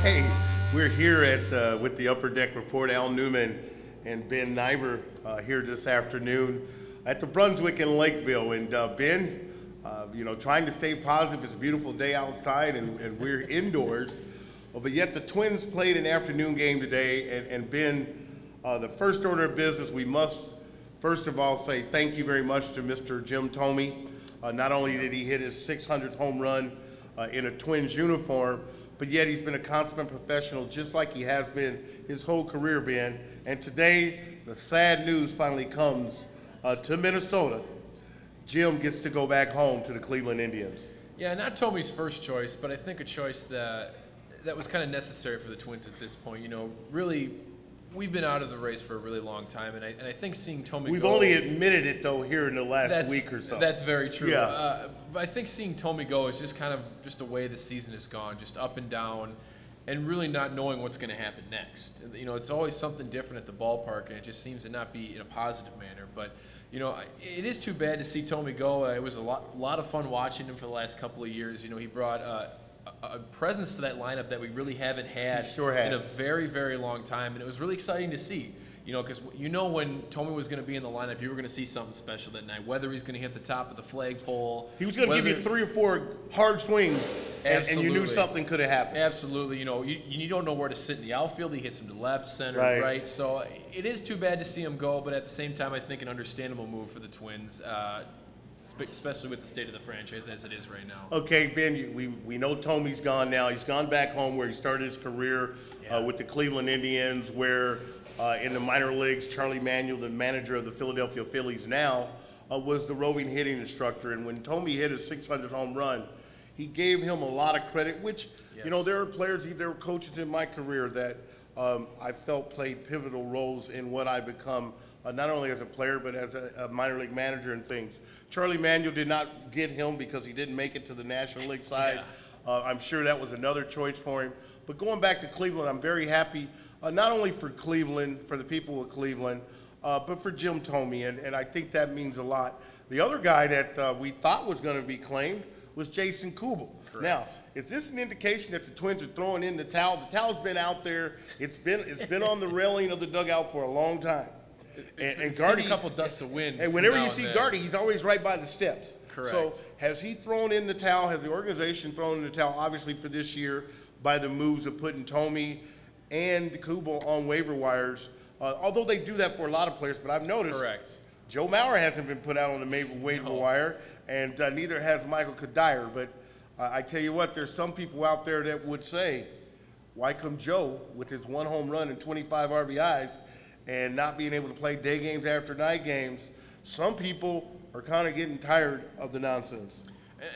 Hey, we're here at with the Upperdeckreport. Al Newman and Ben Nyber here this afternoon at the Brunswick in Lakeville. And Ben, trying to stay positive. It's a beautiful day outside, and we're indoors. But yet the Twins played an afternoon game today. And Ben, the first order of business, we must first of all say thank you very much to Mr. Jim Thome. Not only did he hit his 600th home run in a Twins uniform, but yet he's been a consummate professional just like he has been his whole career, Ben. And today, the sad news finally comes to Minnesota. Jim gets to go back home to the Cleveland Indians. Yeah, not Thome's first choice, but I think a choice that was kind of necessary for the Twins at this point. You know, really, we've been out of the race for a really long time, and I think seeing Thome We've go, only admitted it, though, here in the last week or so. That's very true. Yeah. But I think seeing Thome go is just kind of just the way the season has gone, just up and down, and really not knowing what's going to happen next. You know, it's always something different at the ballpark, and it just seems to not be in a positive manner. But, you know, it is too bad to see Thome go. It was a lot of fun watching him for the last couple of years. You know, he brought a presence to that lineup that we really haven't had in a very, very long time, and it was really exciting to see. You know, because when Thome was going to be in the lineup, you were going to see something special that night. Whether he's going to hit the top of the flagpole, he was going to give you 3 or 4 hard swings, and you knew something could have happened. Absolutely. You know, you don't know where to sit in the outfield. He hits him to left, center, right. So it is too bad to see him go, but at the same time, I think an understandable move for the Twins. Especially with the state of the franchise as it is right now. Okay, Ben, we know Thome's gone now. He's gone back home where he started his career with the Cleveland Indians, where in the minor leagues, Charlie Manuel, the manager of the Philadelphia Phillies now, was the roving hitting instructor. And when Thome hit his 600th home run, he gave him a lot of credit, which, you know, there are players, there were coaches in my career that I felt played pivotal roles in what I become, not only as a player, but as a minor league manager and things. Charlie Manuel did not get him because he didn't make it to the National League side. I'm sure that was another choice for him. But going back to Cleveland, I'm very happy, not only for Cleveland, for the people of Cleveland, but for Jim Thome, and I think that means a lot. The other guy that we thought was going to be claimed was Jason Kubel. Now, is this an indication that the Twins are throwing in the towel? The towel's been out there. It's been on the railing of the dugout for a long time. And Gardy, a couple dusts of wind. And whenever you see Gardy, he's always right by the steps. Correct. So has he thrown in the towel? Has the organization thrown in the towel, obviously for this year, by the moves of putting Thome and Kubel on waiver wires? Although they do that for a lot of players, but I've noticed Joe Mauer hasn't been put out on the waiver wire, and neither has Michael Kadire. But I tell you what, there's some people out there that would say, why come Joe with his 1 home run and 25 RBIs and not being able to play day games after night games? Some people are kind of getting tired of the nonsense.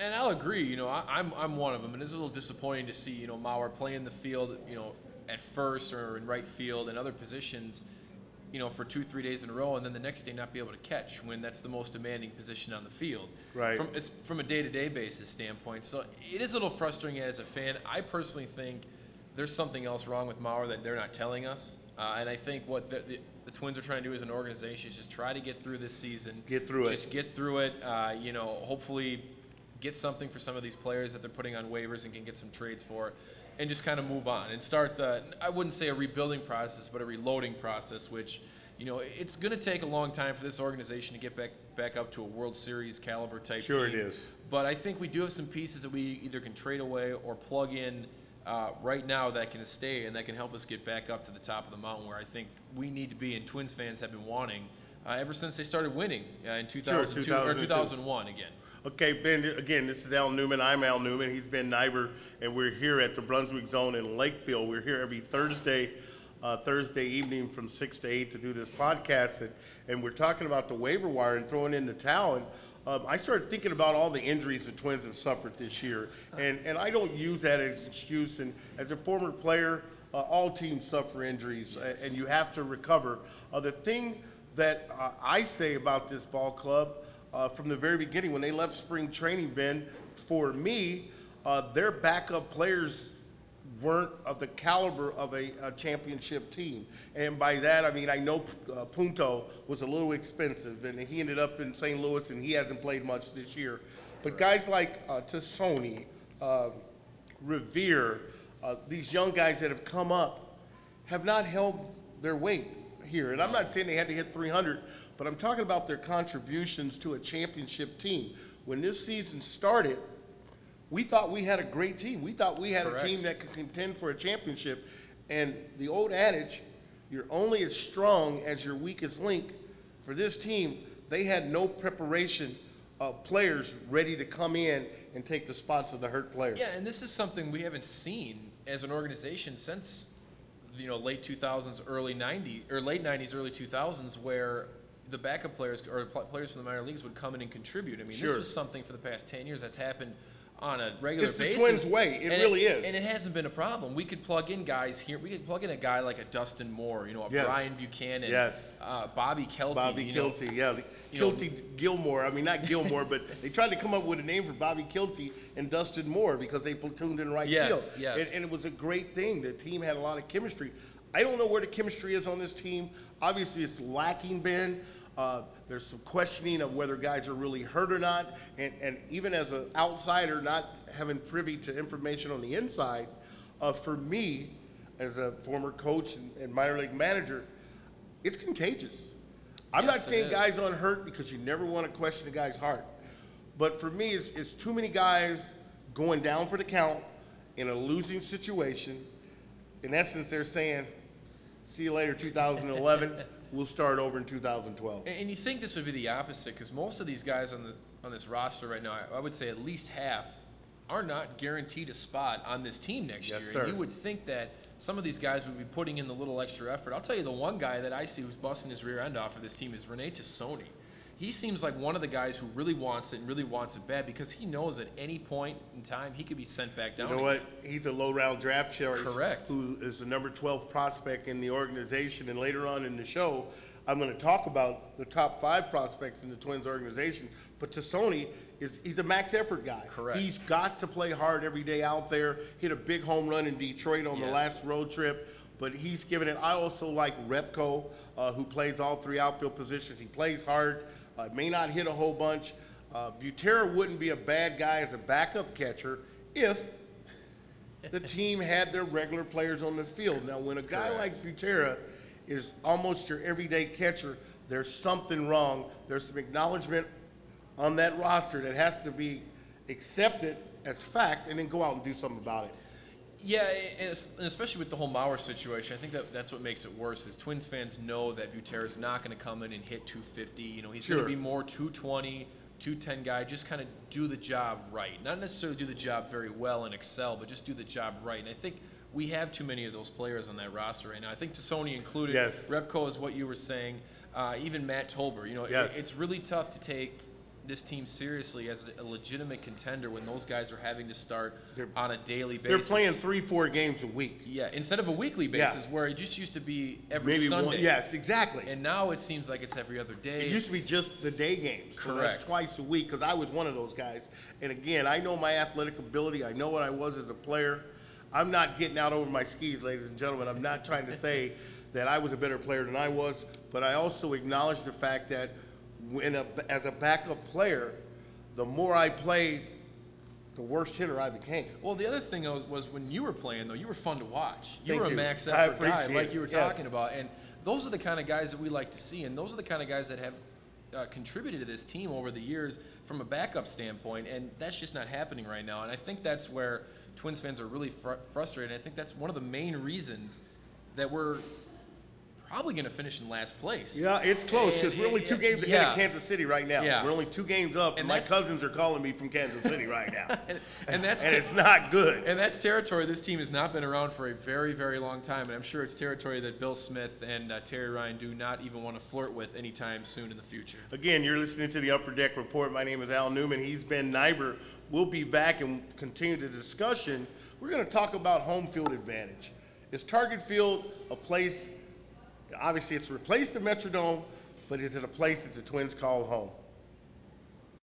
And I'll agree. You know, I'm one of them, and it's a little disappointing to see Mauer play in the field, at first or in right field and other positions, for 2-3 days in a row, and then the next day not be able to catch when that's the most demanding position on the field. Right. From a day-to-day basis standpoint. So it is a little frustrating as a fan. I personally think there's something else wrong with Mauer that they're not telling us. And I think what the Twins are trying to do as an organization is just try to get through this season. Get through it. Just get through it. Hopefully get something for some of these players that they're putting on waivers and can get some trades for, and just kind of move on and start I wouldn't say a rebuilding process, but a reloading process, which, it's going to take a long time for this organization to get back up to a World Series caliber type team. Sure it is. But I think we do have some pieces that we either can trade away or plug in right now that can stay and that can help us get back up to the top of the mountain where I think we need to be, and Twins fans have been wanting ever since they started winning in 2002 or 2001 again. Okay, Ben, again, this is Al Newman. I'm Al Newman. He's Ben Nyber, and we're here at the Brunswick Zone in Lakeville. We're here every Thursday evening from 6 to 8 to do this podcast, and we're talking about the waiver wire and throwing in the towel. And I started thinking about all the injuries the Twins have suffered this year, and I don't use that as an excuse. And as a former player, all teams suffer injuries, and you have to recover. The thing that I say about this ball club from the very beginning, when they left spring training, Ben, for me, their backup players weren't of the caliber of a championship team. And by that, I mean, I know Punto was a little expensive, and he ended up in St. Louis, and he hasn't played much this year. But guys like Tassoni, Revere, these young guys that have come up have not held their weight here. And I'm not saying they had to hit 300, but I'm talking about their contributions to a championship team. When this season started, we thought we had a great team. We thought we had a team that could contend for a championship. And the old adage, you're only as strong as your weakest link. For this team, they had no preparation of players ready to come in and take the spots of the hurt players. Yeah, and this is something we haven't seen as an organization since, late 2000s, early 90s, or late 90s, early 2000s, where the backup players or players from the minor leagues would come in and contribute. I mean, this was something for the past 10 years that's happened on a regular basis. It's the Twins' way. It really is. And it hasn't been a problem. We could plug in guys here. We could plug in a guy like a Dustin Moore, a Brian Buchanan, Bobby Kelty. Bobby Kelty, yeah. Kelty Gilmore. I mean, not Gilmore, but they tried to come up with a name for Bobby Kelty and Dustin Moore because they platooned in right field. Yes. And it was a great thing. The team had a lot of chemistry. I don't know where the chemistry is on this team. Obviously, it's lacking, Ben. There's some questioning of whether guys are really hurt or not. And even as an outsider, not having privy to information on the inside, for me, as a former coach and minor league manager, it's contagious. I'm not saying guys aren't hurt because you never want to question a guy's heart. But for me, it's too many guys going down for the count in a losing situation. In essence, they're saying, see you later, 2011. We'll start over in 2012. And you think this would be the opposite, because most of these guys on this roster right now, I would say at least half, are not guaranteed a spot on this team next year. Sir. And you would think that some of these guys would be putting in the little extra effort. I'll tell you, the one guy that I see who's busting his rear end off of this team is Rene Thome. He seems like one of the guys who really wants it and really wants it bad, because he knows at any point in time he could be sent back down. You know what? He's a low-round draft choice. Correct. Who is the number 12 prospect in the organization. And later on in the show, I'm going to talk about the top 5 prospects in the Twins organization. But Thome he's a max effort guy. Correct. He's got to play hard every day out there. Hit a big home run in Detroit on the last road trip. But he's given it. I also like Repko, who plays all 3 outfield positions. He plays hard. May not hit a whole bunch. Butera wouldn't be a bad guy as a backup catcher if the team had their regular players on the field. Now, when a guy like Butera is almost your everyday catcher, there's something wrong. There's some acknowledgement on that roster that has to be accepted as fact and then go out and do something about it. Yeah, and especially with the whole Mauer situation, I think that's what makes it worse. Is Twins fans know that Butera's not going to come in and hit 250. He's going to be more 220, 210 guy. Just kind of do the job right. Not necessarily do the job very well and excel, but just do the job right. And I think we have too many of those players on that roster right now. I think Thome included. Yes. Repko is what you were saying. Even Matt Tolber. It's really tough to take this team seriously as a legitimate contender when those guys are having to start on a daily basis. They're playing 3-4 games a week. Yeah, instead of a weekly basis where it just used to be every Maybe Sunday. One, yes, exactly. And now it seems like it's every other day. It used to be just the day games. So Correct. that's twice a week, because I was one of those guys. And again, I know my athletic ability. I know what I was as a player. I'm not getting out over my skis, ladies and gentlemen. I'm not trying to say that I was a better player than I was, but I also acknowledge the fact that as a backup player, the more I played, the worst hitter I became. Well, the other thing was when you were playing, though, you were fun to watch. You Thank were a you. max I effort guy, appreciate like you were it. talking about. And those are the kind of guys that we like to see, and those are the kind of guys that have contributed to this team over the years from a backup standpoint, and that's just not happening right now. And I think that's where Twins fans are really frustrated. I think that's one of the main reasons that we're probably going to finish in last place. Yeah, it's close because we're only 2 games ahead of Kansas City right now. Yeah. We're only 2 games up, and my cousins are calling me from Kansas City right now. and it's not good. And that's territory this team has not been around for a very, very long time, and I'm sure it's territory that Bill Smith and Terry Ryan do not even want to flirt with anytime soon in the future. Again, you're listening to the Upper Deck Report. My name is Al Newman. He's Ben Nyber. We'll be back and continue the discussion. We're going to talk about home field advantage. Is Target Field a place? Obviously, it's replaced the Metrodome, but is it a place that the Twins call home?